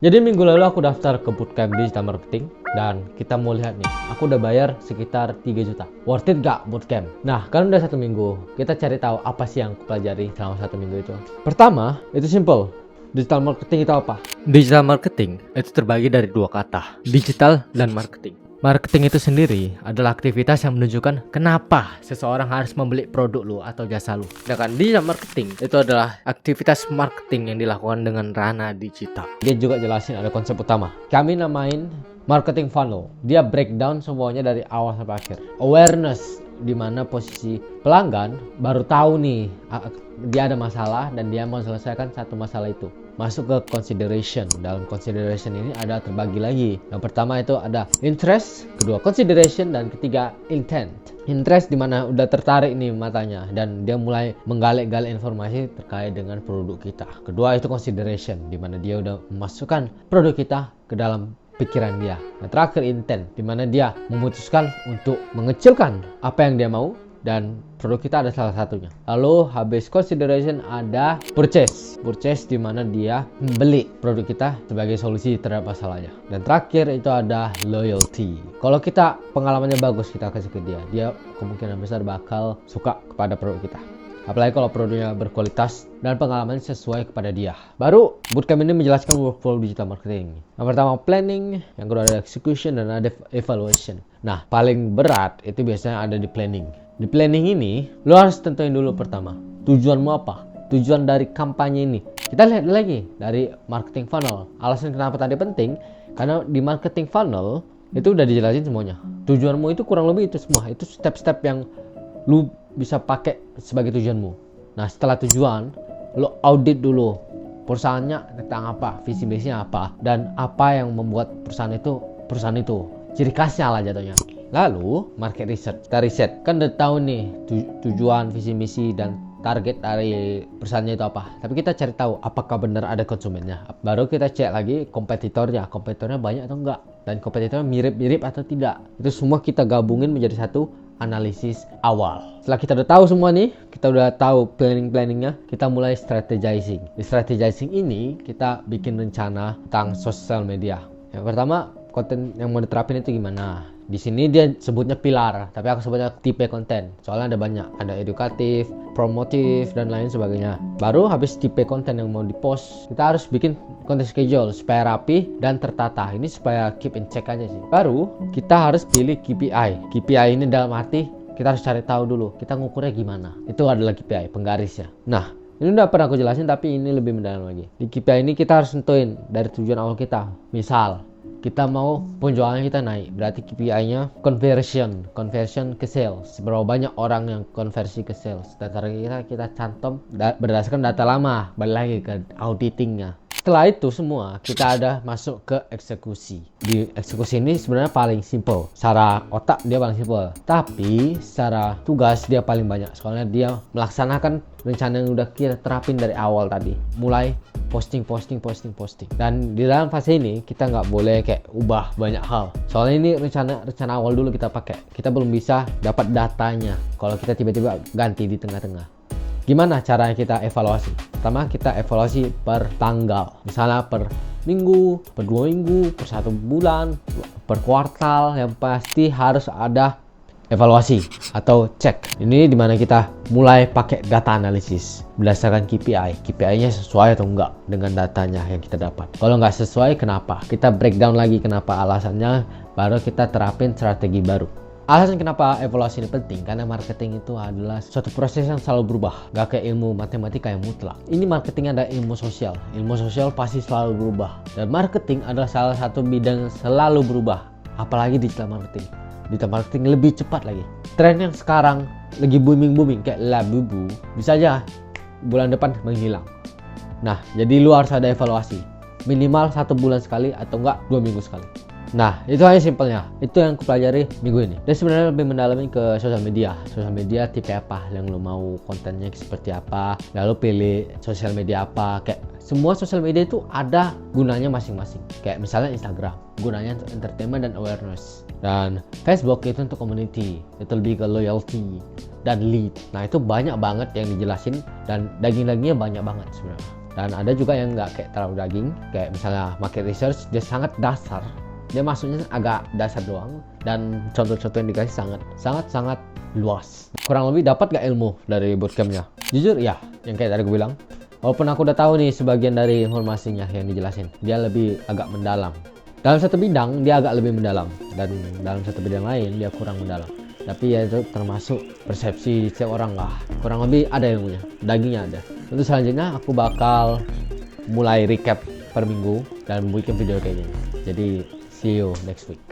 Jadi minggu lalu aku daftar ke bootcamp digital marketing dan kita mau lihat nih, aku udah bayar sekitar 3 juta. Worth it gak bootcamp? Nah, kan udah 1 minggu, kita cari tahu apa sih yang aku pelajari selama 1 minggu itu. Pertama, itu simple. Digital marketing itu apa? Digital marketing itu terbagi dari dua kata, digital dan marketing. Marketing itu sendiri adalah aktivitas yang menunjukkan kenapa seseorang harus membeli produk lu atau jasa lu. Sedangkan digital marketing itu adalah aktivitas marketing yang dilakukan dengan ranah digital. Dia juga jelasin ada konsep utama. Kami namain marketing funnel. Dia breakdown semuanya dari awal sampai akhir. Awareness, di mana posisi pelanggan baru tahu nih dia ada masalah dan dia mau selesaikan satu masalah itu. Masuk ke consideration. Dalam consideration ini ada terbagi lagi. Yang pertama itu ada interest, kedua consideration, dan ketiga intent. Interest dimana udah tertarik nih matanya dan dia mulai menggali-gali informasi terkait dengan produk kita. Kedua itu consideration, dimana dia udah memasukkan produk kita ke dalam pikiran dia. Yang terakhir intent, dimana dia memutuskan untuk mengecilkan apa yang dia mau dan produk kita ada salah satunya. Lalu habis consideration ada purchase dimana dia membeli produk kita sebagai solusi terhadap masalahnya. Dan terakhir itu ada loyalty. Kalau kita pengalamannya bagus, kita kasih ke dia kemungkinan besar bakal suka kepada produk kita. Apalagi kalau produknya berkualitas dan pengalamannya sesuai kepada dia. Baru bootcamp ini menjelaskan workflow digital marketing. Yang pertama planning, yang kedua ada execution, dan ada evaluation. Nah, paling berat itu biasanya ada di planning. Di planning ini, lo harus tentuin dulu pertama, tujuanmu apa? Tujuan dari kampanye ini. Kita lihat lagi dari marketing funnel. Alasan kenapa tadi penting, karena di marketing funnel itu udah dijelasin semuanya. Tujuanmu itu kurang lebih itu semua. Itu step-step yang lu bisa pakai sebagai tujuanmu. Nah, setelah tujuan, lo audit dulu perusahaannya tentang apa, visi misinya apa, dan apa yang membuat perusahaan itu. Ciri khasnya lah jatuhnya. Lalu market research. Kita riset, kan udah tahu nih tujuan, visi misi, dan target dari perusahaannya itu apa. Tapi kita cari tahu apakah benar ada konsumennya. Baru kita cek lagi kompetitornya banyak atau enggak, dan kompetitornya mirip-mirip atau tidak. Itu semua kita gabungin menjadi satu analisis awal. Setelah kita udah tahu semua nih, kita udah tahu planningnya, kita mulai strategizing. Di strategizing ini kita bikin rencana tentang sosial media. Yang pertama, konten yang mau diterapin itu gimana? Di sini dia sebutnya pilar, tapi aku sebutnya tipe konten. Soalnya ada banyak, ada edukatif, promotif, dan lain sebagainya. Baru habis tipe konten yang mau dipost, kita harus bikin konten schedule supaya rapi dan tertata. Ini supaya keep in check aja sih. Baru kita harus pilih KPI. KPI ini dalam arti kita harus cari tahu dulu kita ngukurnya gimana. Itu adalah KPI, penggarisnya. Nah, ini udah pernah aku jelasin tapi ini lebih mendalam lagi. Di KPI ini kita harus tentuin dari tujuan awal kita. Misal kita mau penjualan kita naik, berarti KPI-nya conversion ke sales. Seberapa banyak orang yang konversi ke sales. Data kita cantum berdasarkan data lama, balik lagi ke auditingnya. Setelah itu semua kita ada masuk ke eksekusi. Di eksekusi ini sebenarnya paling simple. Secara otak dia paling simple, tapi secara tugas dia paling banyak. Soalnya dia melaksanakan rencana yang udah kita terapin dari awal tadi. Mulai posting. Dan di dalam fase ini kita nggak boleh kayak ubah banyak hal. Soalnya ini rencana awal dulu kita pakai. Kita belum bisa dapat datanya kalau kita tiba-tiba ganti di tengah-tengah. Gimana caranya kita evaluasi? Pertama kita evaluasi per tanggal. Misalnya per minggu, per 2 minggu, per 1 bulan, per kuartal. Yang pasti harus ada evaluasi atau cek. Ini dimana kita mulai pakai data analisis berdasarkan KPI. KPI-nya sesuai atau enggak dengan datanya yang kita dapat. Kalau nggak sesuai, kenapa? Kita breakdown lagi kenapa alasannya, baru kita terapin strategi baru. Alasan kenapa evaluasi ini penting, karena marketing itu adalah suatu proses yang selalu berubah. Gak kayak ilmu matematika yang mutlak. Ini marketing ada ilmu sosial. Ilmu sosial pasti selalu berubah. Dan marketing adalah salah satu bidang yang selalu berubah. Apalagi digital marketing. Digital marketing lebih cepat lagi. Tren yang sekarang lagi booming kayak Labubu, bisa aja bulan depan menghilang. Nah, jadi lu harus ada evaluasi. Minimal 1 bulan sekali atau enggak 2 minggu sekali. Nah, itu hanya simpelnya. Itu yang aku pelajari minggu ini. Dan sebenarnya lebih mendalami ke sosial media. Sosial media tipe apa yang lo mau, kontennya seperti apa, lalu pilih sosial media apa. Kayak semua sosial media itu ada gunanya masing-masing. Kayak misalnya Instagram, gunanya untuk entertainment dan awareness. Dan Facebook itu untuk community, itu lebih ke loyalty dan lead. Nah, itu banyak banget yang dijelasin dan daging-dagingnya banyak banget sebenarnya. Dan ada juga yang nggak kayak terlalu daging, kayak misalnya market research, dia sangat dasar, dia masuknya agak dasar doang, dan contoh-contoh yang dikasih sangat luas. Kurang lebih dapat gak ilmu dari bootcampnya? Jujur ya, yang kayak tadi gue bilang, walaupun aku udah tahu nih sebagian dari informasinya yang dijelasin, dia lebih agak mendalam. Dalam satu bidang dia agak lebih mendalam, dan dalam satu bidang lain dia kurang mendalam. Tapi ya itu termasuk persepsi setiap orang lah. Kurang lebih ada ilmunya, dagingnya ada. Untuk selanjutnya aku bakal mulai recap per minggu dan bikin video kayak gini. Jadi see you next week.